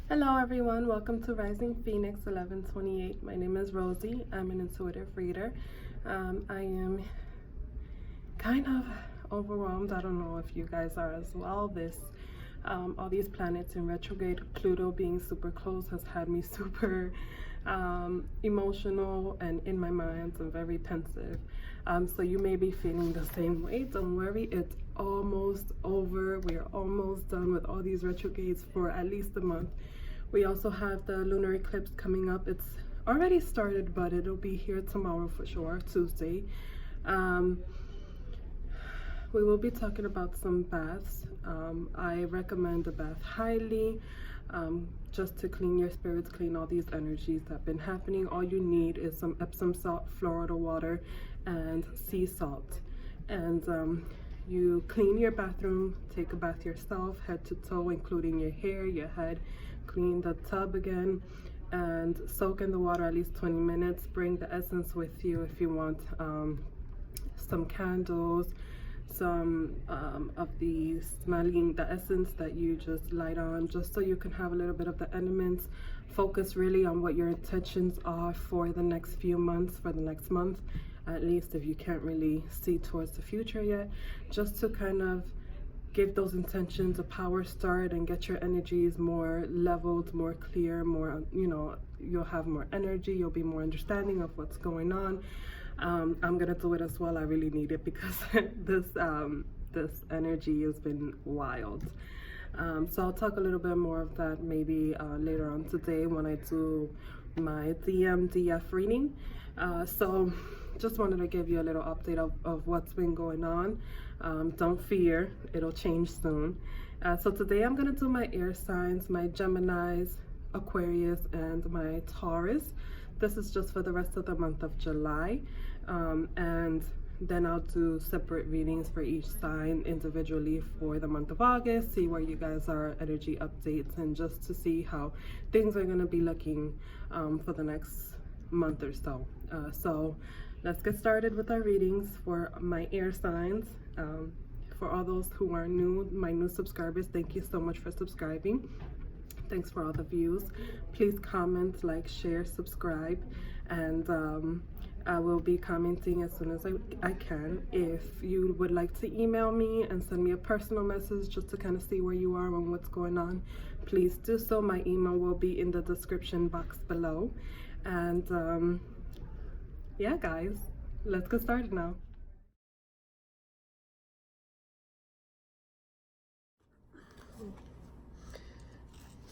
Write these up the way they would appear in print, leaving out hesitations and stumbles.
Hello everyone, welcome to Rising Phoenix 1128. My name is Rosie. I'm an intuitive reader. I am kind of overwhelmed. I don't know if you guys are as well. All these planets in retrograde, Pluto being super close has had me super emotional and in my mind and very pensive. So you may be feeling the same way. Don't worry, it's almost over. We are almost done with all these retrogrades for at least a month. We also have the lunar eclipse coming up. It's already started, but it'll be here tomorrow for sure, Tuesday. We will be talking about some baths. I recommend a bath highly, just to clean your spirits, clean all these energies that have been happening. All you need is some Epsom salt, Florida water, and sea salt. And you clean your bathroom, take a bath yourself, head to toe, including your hair, your head. Clean the tub again and soak in the water at least 20 minutes. Bring the essence with you if you want some candles, some of the essence that you just light on, just so you can have a little bit of the elements. Focus really on what your intentions are for the next few months, for the next month, at least if you can't really see towards the future yet, just to kind of give those intentions a power start and get your energies more leveled, more clear, more, you'll have more energy, you'll be more understanding of what's going on. I'm gonna do it as well. I really need it because this energy has been wild. So I'll talk a little bit more of that maybe later on today when I do my DMDF reading. So just wanted to give you a little update of what's been going on. Don't fear, it'll change soon. So today I'm going to do my air signs, my Geminis, Aquarius, and my Taurus. This is just for the rest of the month of July. And then I'll do separate readings for each sign individually for the month of August, see where you guys are, energy updates, and just to see how things are going to be looking for the next month or so. So let's get started with our readings for my air signs. For all those who are new, my new subscribers, thank you so much for subscribing. Thanks for all the views. Please comment, like, share, subscribe, and I will be commenting as soon as I can. If you would like to email me and send me a personal message just to kind of see where you are and what's going on, please do so. My email will be in the description box below. And yeah, guys, let's get started now.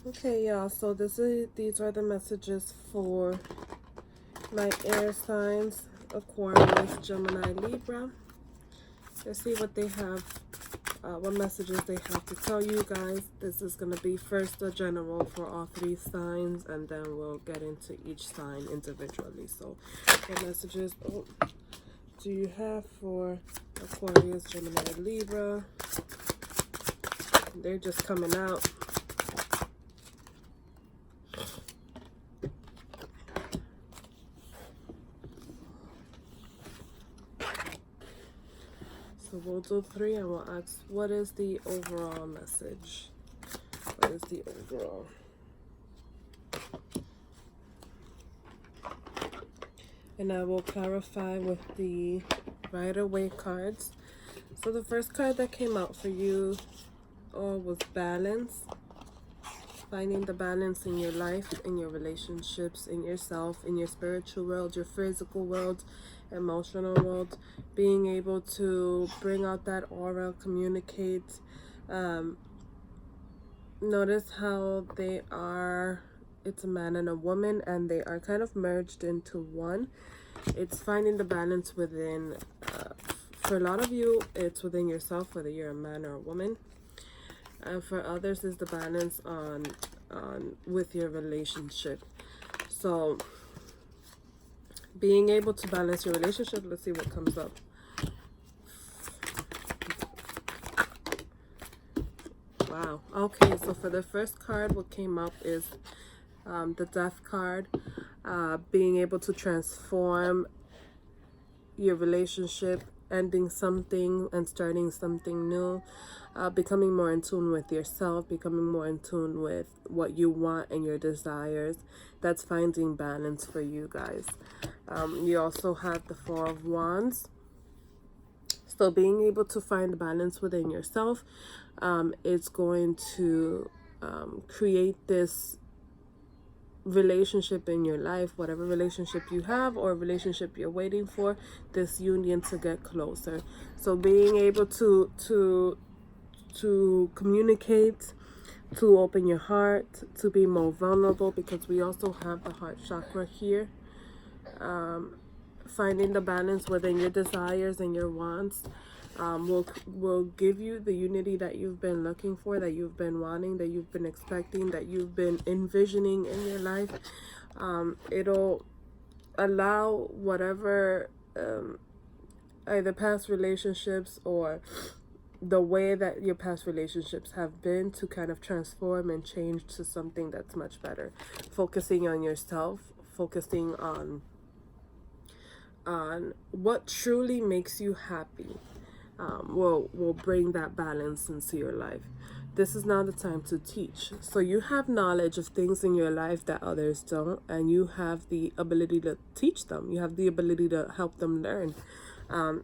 Okay, y'all, so these are the messages for my air signs, Aquarius, Gemini, Libra. Let's see what they have, what messages they have to tell you guys. This is going to be first a general for all three signs, and then we'll get into each sign individually. So what messages do you have for Aquarius, Gemini, Libra? They're just coming out. So we'll do three and we'll ask, what is the overall message? What is the overall? And I will clarify with the Rider-Waite cards. So the first card that came out for you was balance. Finding the balance in your life, in your relationships, in yourself, in your spiritual world, your physical world, emotional world. Being able to bring out that aura, communicate. Notice how they are, it's a man and a woman, and they are kind of merged into one. It's finding the balance within, for a lot of you, it's within yourself, whether you're a man or a woman. And for others, is the balance on with your relationship. So being able to balance your relationship, let's see what comes up. Wow. Okay, so for the first card, what came up is the Death card. Being able to transform your relationship ending something and starting something new, becoming more in tune with yourself, becoming more in tune with what you want and your desires. That's finding balance for you guys. You also have the Four of Wands. So being able to find balance within yourself is going to create this relationship in your life, whatever relationship you have or relationship you're waiting for, this union to get closer. So being able to communicate, to open your heart, to be more vulnerable, because we also have the heart chakra here. Finding the balance within your desires and your wants will give you the unity that you've been looking for, that you've been wanting, that you've been expecting, that you've been envisioning in your life. It'll allow whatever either past relationships or the way that your past relationships have been to kind of transform and change to something that's much better. Focusing on yourself, focusing on what truly makes you happy will bring that balance into your life. This is now the time to teach. So you have knowledge of things in your life that others don't, and you have the ability to teach them. You have the ability to help them learn.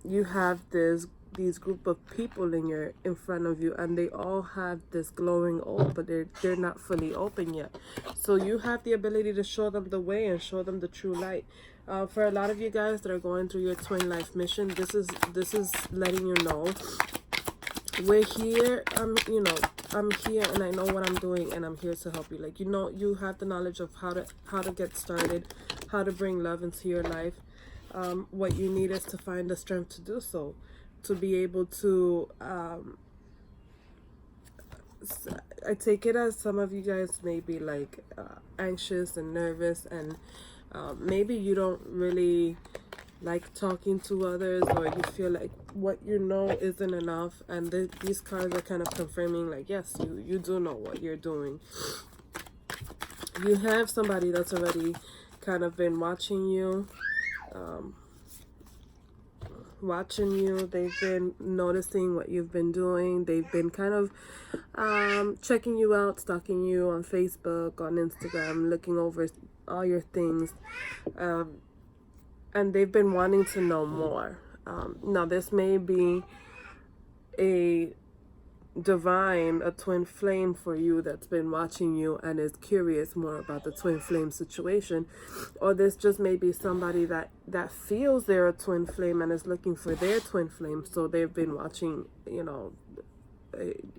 You have these group of people in front of you, and they all have this glowing orb, but they're not fully open yet. So you have the ability to show them the way and show them the true light. For a lot of you guys that are going through your twin life mission, this is letting you know, we're here. I'm here, and I know what I'm doing, and I'm here to help you. Like, you have the knowledge of how to get started, how to bring love into your life. What you need is to find the strength to do so, to be able to I take it as some of you guys may be like anxious and nervous, and maybe you don't really like talking to others, or you feel like what you know isn't enough, and these cards are kind of confirming like, yes, you do know what you're doing. You have somebody that's already kind of been watching you. They've been noticing what you've been doing. They've been kind of checking you out, stalking you on Facebook, on Instagram, looking over all your things, and they've been wanting to know more. Now this may be a twin flame for you that's been watching you and is curious more about the twin flame situation, or this just may be somebody that feels they're a twin flame and is looking for their twin flame, so they've been watching,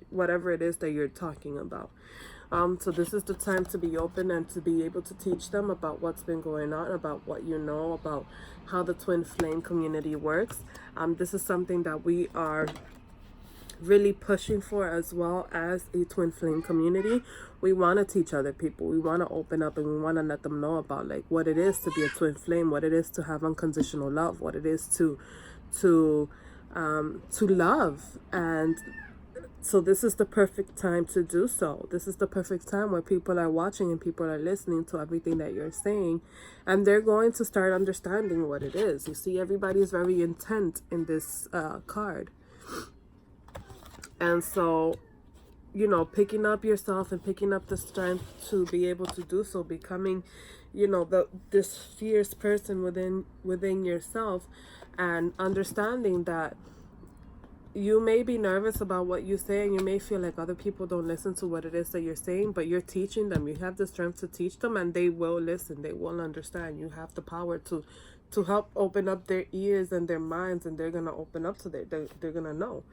whatever it is that you're talking about. So this is the time to be open and to be able to teach them about what's been going on, about what you know, about how the twin flame community works. This is something that we are really pushing for as well as a twin flame community. We want to teach other people. We want to open up, and we want to let them know about like what it is to be a twin flame, what it is to have unconditional love, what it is to love. And so this is the perfect time to do so. This is the perfect time where people are watching and people are listening to everything that you're saying, and they're going to start understanding what it is. You see, everybody is very intent in this card. And so, picking up yourself and picking up the strength to be able to do so, becoming, this fierce person within yourself, and understanding that you may be nervous about what you say, and you may feel like other people don't listen to what it is that you're saying, but you're teaching them. You have the strength to teach them, and they will listen. They will understand. You have the power to help open up their ears and their minds, and they're going to open up to they're going to know.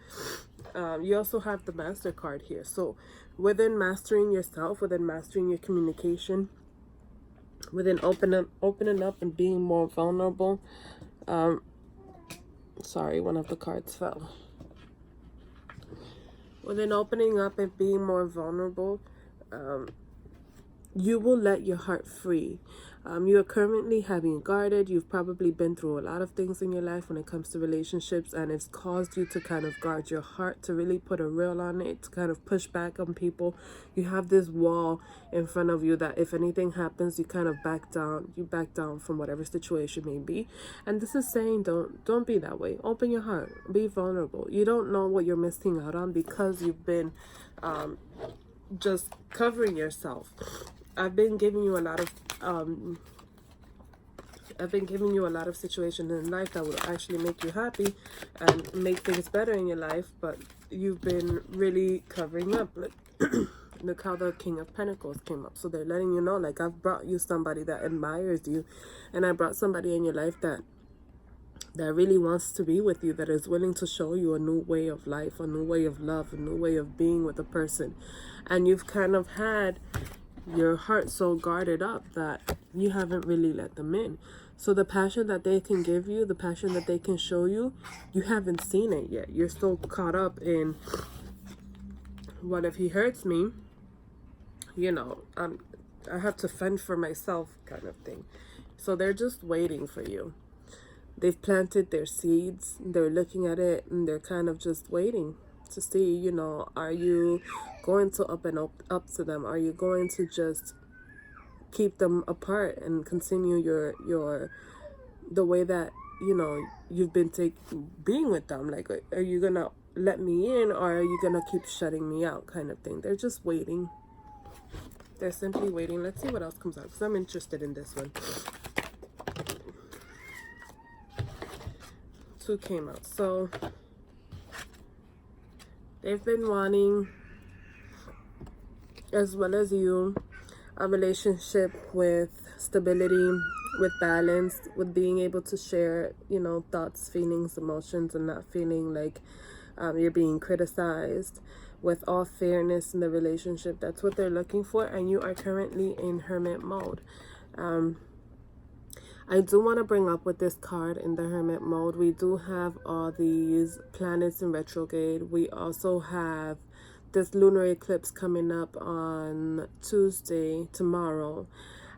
You also have the Master card here. So within mastering yourself, within mastering your communication, within opening up and being more vulnerable. Sorry, one of the cards fell. Within opening up and being more vulnerable, you will let your heart free. You are currently having guarded. You've probably been through a lot of things in your life when it comes to relationships, and it's caused you to kind of guard your heart, to really put a rail on it, to kind of push back on people. You have this wall in front of you that if anything happens, you kind of back down. You back down from whatever situation may be. And this is saying don't be that way. Open your heart. Be vulnerable. You don't know what you're missing out on because you've been just covering yourself. I've been giving you a lot of situations in life that will actually make you happy and make things better in your life, but you've been really covering up. Like, look how the King of Pentacles came up. So they're letting you know, like, I've brought you somebody that admires you, and I brought somebody in your life that really wants to be with you, that is willing to show you a new way of life, a new way of love, a new way of being with a person. And you've kind of had your heart so guarded up that you haven't really let them in. So the passion that they can give you, the passion that they can show you, you haven't seen it yet. You're still caught up in, what if he hurts me? You know, I have to fend for myself kind of thing. So they're just waiting for you. They've planted their seeds. They're looking at it and they're kind of just waiting to see, you know, are you going to up and up to them? Are you going to just keep them apart and continue the way that, you know, you've been being with them? Like, are you gonna let me in, or are you gonna keep shutting me out, kind of thing? They're just waiting. They're simply waiting. Let's see what else comes out, because I'm interested in this one. 2 came out. So they've been wanting, as well as you, a relationship with stability, with balance, with being able to share, you know, thoughts, feelings, emotions, and not feeling like you're being criticized, with all fairness in the relationship. That's what they're looking for, and you are currently in hermit mode. I do want to bring up with this card in the hermit mode, we do have all these planets in retrograde. We also have this lunar eclipse coming up on Tuesday, tomorrow.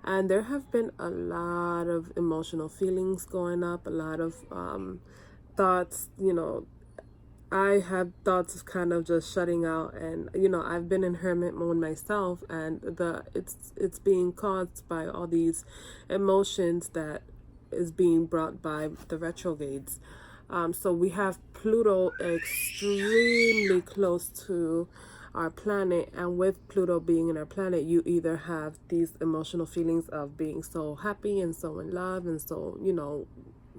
And there have been a lot of emotional feelings going up, a lot of thoughts, you know. I have thoughts of kind of just shutting out, and you know, I've been in hermit mode myself, and it's being caused by all these emotions that is being brought by the retrogrades. So we have Pluto extremely close to our planet, and with Pluto being in our planet, you either have these emotional feelings of being so happy and so in love and so, you know,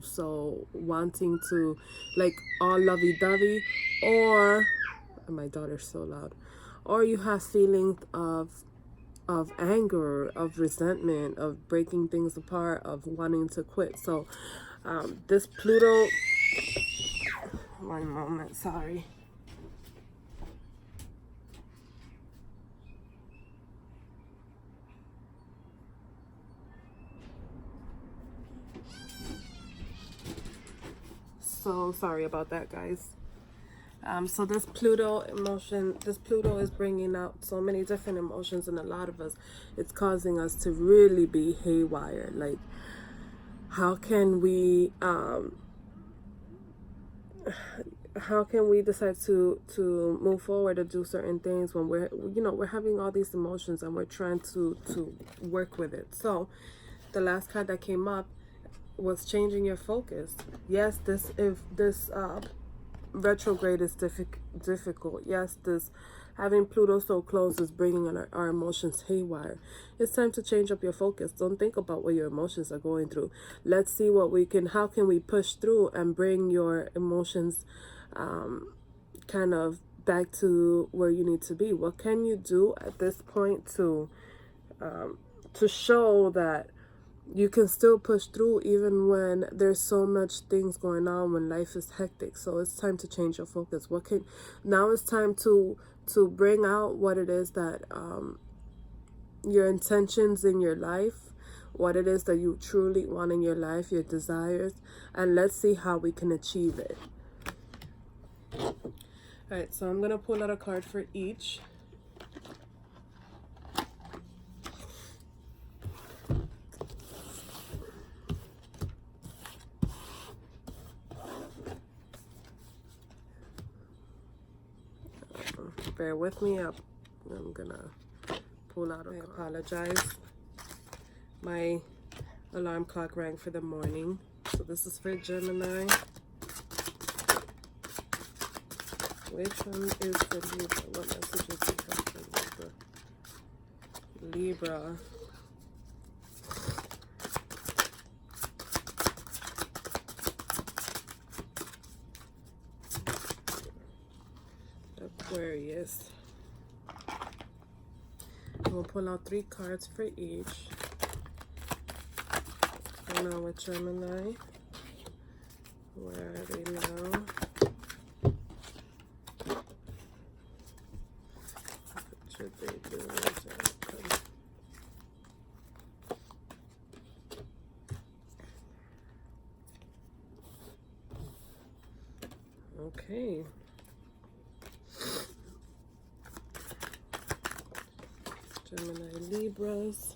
so wanting to, like, all lovey-dovey, or my daughter's so loud, or you have feelings of anger, of resentment, of breaking things apart, of wanting to quit. So this Pluto, one moment, sorry. So sorry about that, guys. So this Pluto is bringing out so many different emotions in a lot of us. It's causing us to really be haywire. Like, how can we decide to move forward or do certain things when we're having all these emotions and we're trying to work with it? So the last card that came up was changing your focus. Yes, this retrograde is difficult. Yes, this having Pluto so close is bringing our emotions haywire. It's time to change up your focus. Don't think about what your emotions are going through. Let's see how can we push through and bring your emotions kind of back to where you need to be. What can you do at this point to show that you can still push through even when there's so much things going on, when life is hectic? So it's time to change your focus. Now it's time to bring out what it is that your intentions in your life, what it is that you truly want in your life, your desires, and let's see how we can achieve it. All right, so I'm gonna pull out a card for each. bear with me. I'm gonna pull out. I apologize. My alarm clock rang for the morning. So this is for Gemini. Which one is for Libra? What messages do you have for Libra? Libra. Aquarius. We'll pull out 3 cards for each. For now with Gemini. Where are they now? What should they do? Okay. Gemini, Libras.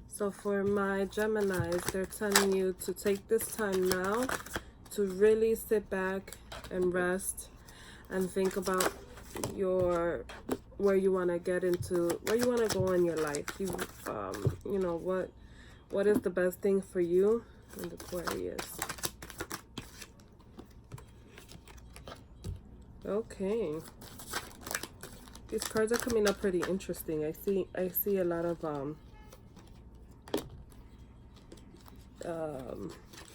So for my Geminis, they're telling you to take this time now to really sit back and rest and think about where you want to get into, where you want to go in your life. You know, what is the best thing for you in Aquarius. Okay. These cards are coming up pretty interesting. I see a lot of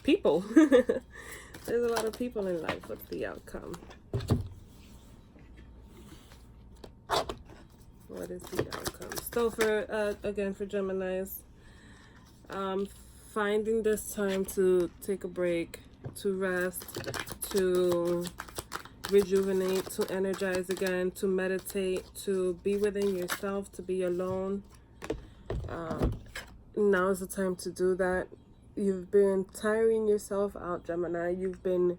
people. There's a lot of people in life. What's the outcome? What is the outcome? So for again for Geminis, finding this time to take a break, to rest, to rejuvenate, to energize again, to meditate, to be within yourself, to be alone. Now is the time to do that. You've been tiring yourself out, Gemini. You've been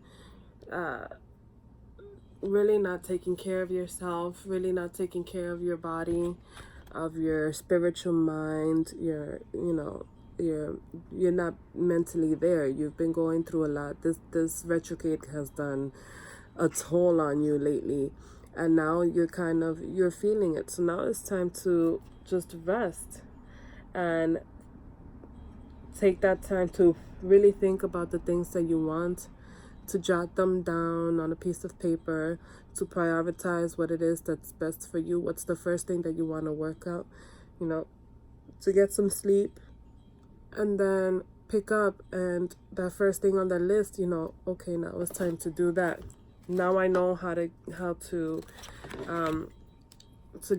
really not taking care of yourself, really not taking care of your body, of your spiritual mind. You're not mentally there. You've been going through a lot. This retrograde has done a toll on you lately, and now you're feeling it. So now it's time to just rest and take that time to really think about the things that you want, to jot them down on a piece of paper, to prioritize what it is that's best for you. What's the first thing that you want to work out, to get some sleep, and then pick up, and that first thing on the list, okay, now it's time to do that. Now I know how to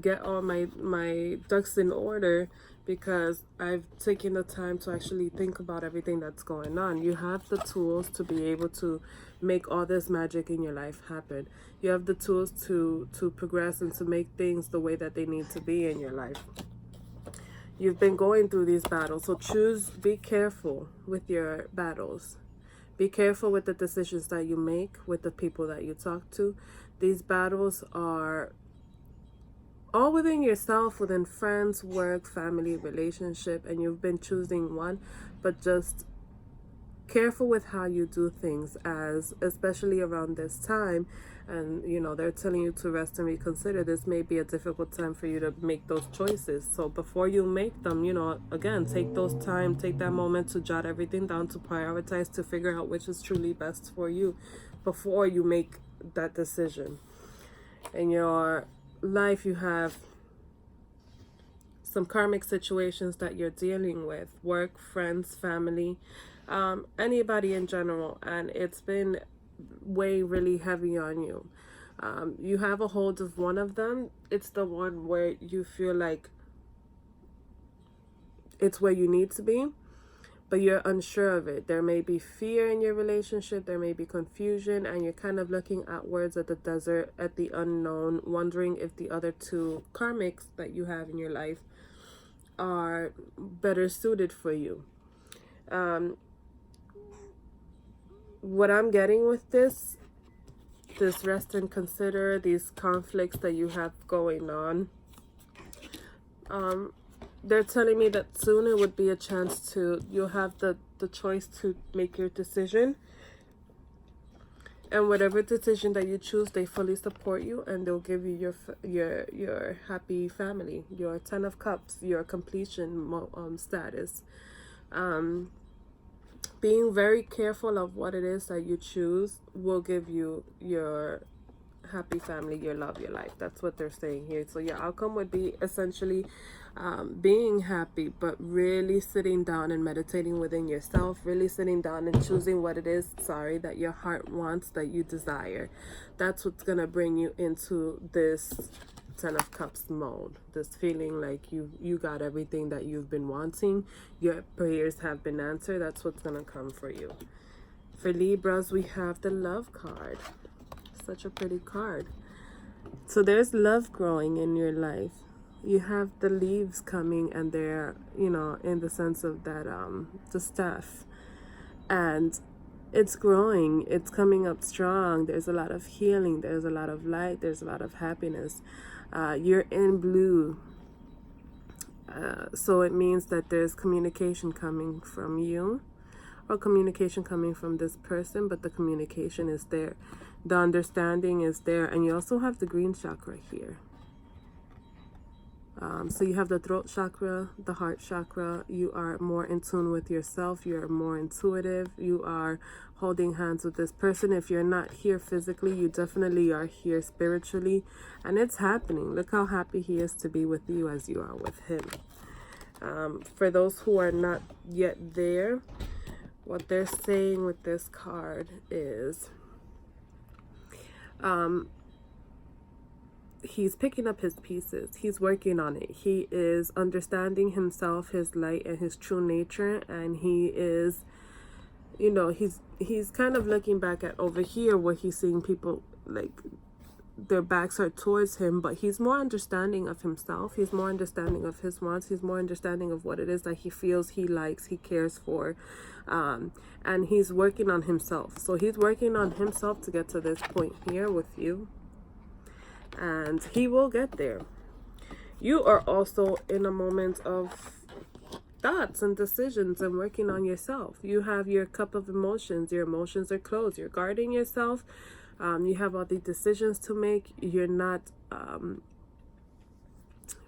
get all my ducks in order, because I've taken the time to actually think about everything that's going on. You have the tools to be able to make all this magic in your life happen. You have the tools to progress and to make things the way that they need to be in your life. You've been going through these battles, so be careful with your battles. Be careful with the decisions that you make, with the people that you talk to. These battles are all within yourself, within friends, work, family, relationship, and you've been choosing one. But just careful with how you do things, especially around this time. And they're telling you to rest and reconsider. This may be a difficult time for you to make those choices. So before you make them, again, take that moment to jot everything down, to prioritize, to figure out which is truly best for you before you make that decision. In your life, you have some karmic situations that you're dealing with, work, friends, family, anybody in general, and it's been weigh really heavy on you. You have a hold of one of them. It's the one where you feel like it's where you need to be, but you're unsure of it. There may be fear in your relationship, there may be confusion, and you're kind of looking outwards at the desert, at the unknown, wondering if the other two karmics that you have in your life are better suited for you. What I'm getting with this rest and consider, these conflicts that you have going on, they're telling me that soon it would be a chance you'll have the choice to make your decision. And whatever decision that you choose, they fully support you, and they'll give you your happy family, your 10 of Cups, your completion status. Being very careful of what it is that you choose will give you your happy family, your love, your life. That's what they're saying here. So your outcome would be essentially being happy, but really sitting down and meditating within yourself, really sitting down and choosing what it is, that your heart wants, that you desire. That's what's gonna bring you into this 10 of Cups mode, this feeling like you got everything that you've been wanting, your prayers have been answered. That's what's gonna come for you. For Libras, we have the Love card. Such a pretty card. So there's love growing in your life. You have the leaves coming, and they're, you know, in the sense of that the staff, and it's growing, it's coming up strong. There's a lot of healing, there's a lot of light, there's a lot of happiness. You're in blue, so it means that there's communication coming from you, or communication coming from this person, but the communication is there, the understanding is there. And you also have the green chakra here. So you have the throat chakra, the heart chakra. You are more in tune with yourself. You're more intuitive. You are holding hands with this person. If you're not here physically, you definitely are here spiritually. And it's happening. Look how happy he is to be with you as you are with him. For those who are not yet there, what they're saying with this card is he's picking up his pieces. He's working on it. He is understanding himself, his light, and his true nature. And he is, you know, he's kind of looking back at over here where he's seeing people like their backs are towards him, but he's more understanding of himself. He's more understanding of his wants. He's more understanding of what it is that he feels, he likes, he cares for. And he's working on himself. So he's working on himself to get to this point here with you. And he will get there. You are also in a moment of thoughts and decisions and working on yourself. You have your cup of emotions. Your emotions are closed. You're guarding yourself. You have all the decisions to make. You're not,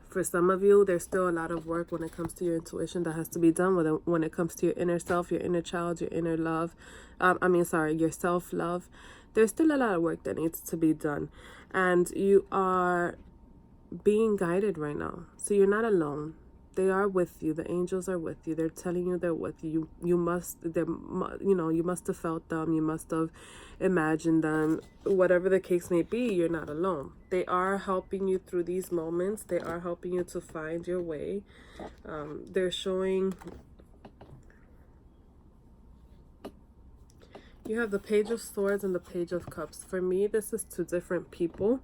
for some of you, there's still a lot of work when it comes to your intuition that has to be done when it comes to your inner self, your inner child, your inner love. Your self-love. There's still a lot of work that needs to be done. And you are being guided right now. So you're not alone. They are with you. The angels are with you. They're telling you they're with you. You must have felt them. You must have imagined them. Whatever the case may be, you're not alone. They are helping you through these moments. They are helping you to find your way. They're showing... You have the Page of Swords and the Page of Cups. For me, this is two different people.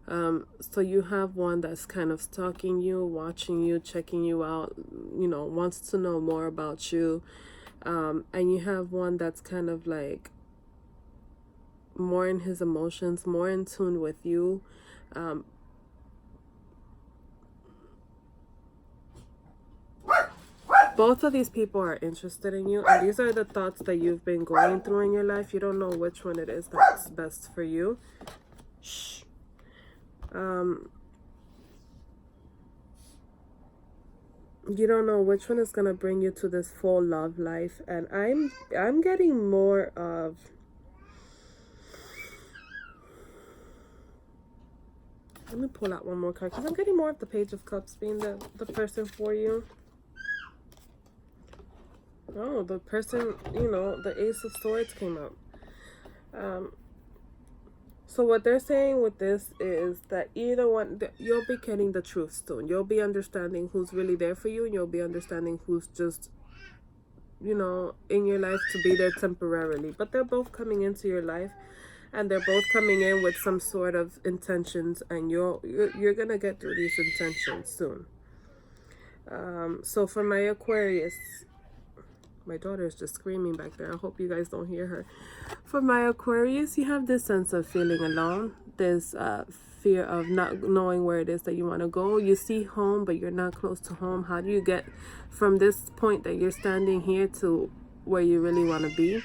So you have one that's kind of stalking you, watching you, checking you out, you know, wants to know more about you. And you have one that's kind of like more in his emotions, more in tune with you. Both of these people are interested in you, and these are the thoughts that you've been going through in your life. You don't know which one it is that's best for you. Shh. You don't know which one is gonna bring you to this full love life, and I'm getting more of... Let me pull out one more card, because I'm getting more of the Page of Cups being the person for you. Oh, the person, you know, the Ace of Swords came out. So what they're saying with this is that either one, you'll be getting the truth soon. You'll be understanding who's really there for you, and you'll be understanding who's just, you know, in your life to be there temporarily. But they're both coming into your life, and they're both coming in with some sort of intentions, and you're gonna get through these intentions soon. So for my Aquarius... My daughter is just screaming back there. I hope you guys don't hear her. For my Aquarius, you have this sense of feeling alone. This fear of not knowing where it is that you want to go. You see home, but you're not close to home. How do you get from this point that you're standing here to where you really want to be?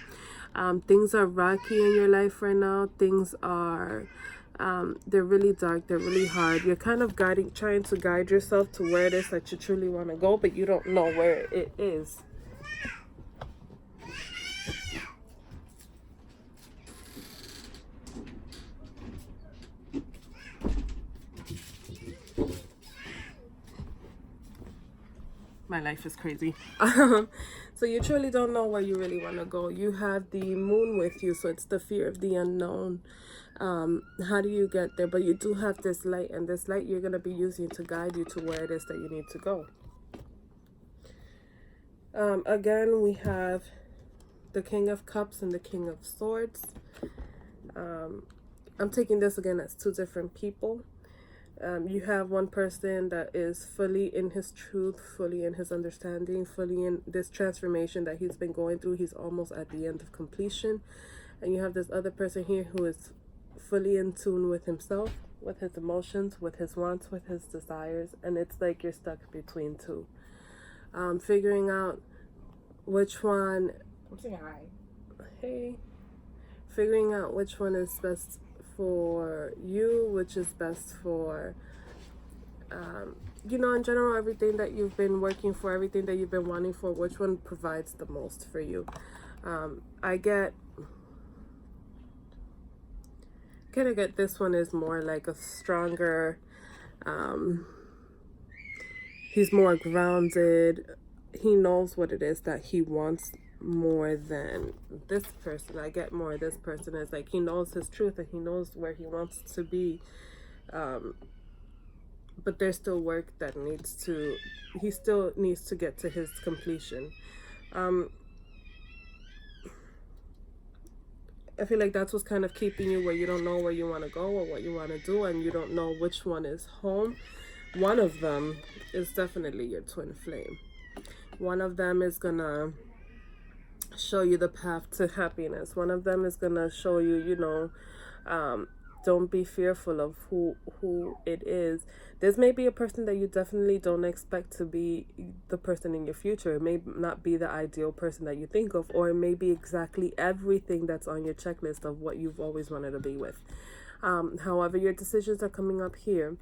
Things are rocky in your life right now. Things are they're really dark, they're really hard. You're kind of trying to guide yourself to where it is that you truly want to go, but you don't know where it is. My life is crazy. So you truly don't know where you really want to go. You have the moon with you, so it's the fear of the unknown. How do you get there? But you do have this light, and this light you're going to be using to guide you to where it is that you need to go. Again, we have the King of Cups and the King of Swords. I'm taking this again as two different people. You have one person that is fully in his truth, fully in his understanding, fully in this transformation that he's been going through. He's almost at the end of completion. And you have this other person here who is fully in tune with himself, with his emotions, with his wants, with his desires. And it's like you're stuck between two. Figuring out which one... I'm saying hi. Hey. Figuring out which one is best for you, which is best for you know, in general, everything that you've been working for, everything that you've been wanting for, which one provides the most for you. I get this one is more like a stronger, he's more grounded, he knows what it is that he wants more than this person. I get more this person is like he knows his truth and he knows where he wants to be, but there's still work that he still needs to get to his completion. I feel like that's what's kind of keeping you where you don't know where you want to go or what you want to do, and you don't know which one is home. One of them is definitely your twin flame. One of them is gonna show you the path to happiness. One of them is gonna show you, you know, don't be fearful of who it is. This may be a person that you definitely don't expect to be the person in your future. It may not be the ideal person that you think of, or it may be exactly everything that's on your checklist of what you've always wanted to be with. However, your decisions are coming up here.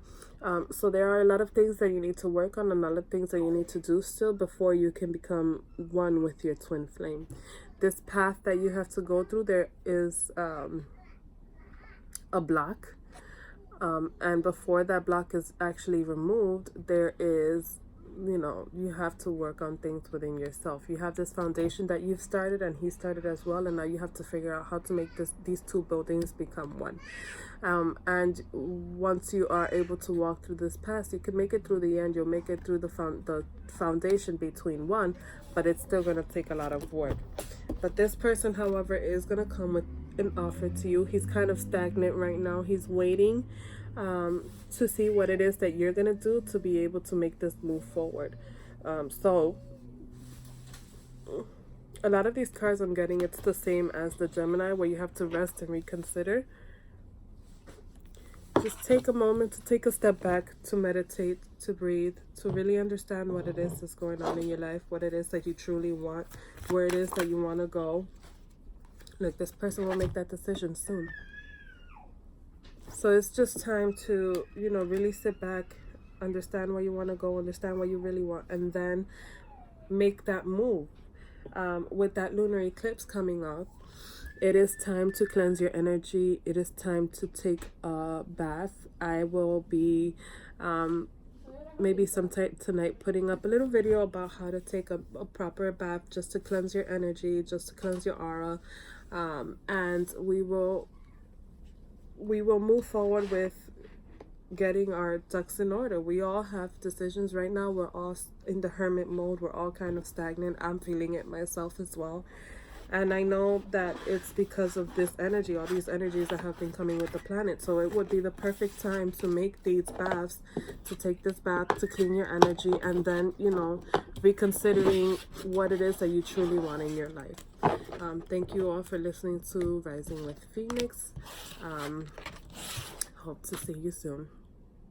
So there are a lot of things that you need to work on, and a lot of things that you need to do still before you can become one with your twin flame. This path that you have to go through, there is a block. And before that block is actually removed, there is, you know, you have to work on things within yourself. You have this foundation that you've started and he started as well, and now you have to figure out how to make these two buildings become one. And once you are able to walk through this path, you can make it through the end. You'll make it through the foundation between one, but it's still going to take a lot of work. But this person, however, is going to come with an offer to you. He's kind of stagnant right now. He's waiting to see what it is that you're going to do to be able to make this move forward. So a lot of these cards I'm getting, it's the same as the Gemini, where you have to rest and reconsider. Just take a moment to take a step back, to meditate, to breathe, to really understand what it is that's going on in your life, what it is that you truly want, where it is that you want to go. Look, this person will make that decision soon. So it's just time to, you know, really sit back, understand where you want to go, understand what you really want, and then make that move. With that lunar eclipse coming up, it is time to cleanse your energy. It is time to take a bath. I will be maybe sometime tonight putting up a little video about how to take a proper bath, just to cleanse your energy, just to cleanse your aura. And we will move forward with getting our ducks in order. We all have decisions right now. We're all in the hermit mode. We're all kind of stagnant. I'm feeling it myself as well. And I know that it's because of this energy, all these energies that have been coming with the planet. So it would be the perfect time to make these baths, to take this bath, to clean your energy, and then, you know, reconsidering what it is that you truly want in your life. Thank you all for listening to Rising with Phoenix. Hope to see you soon.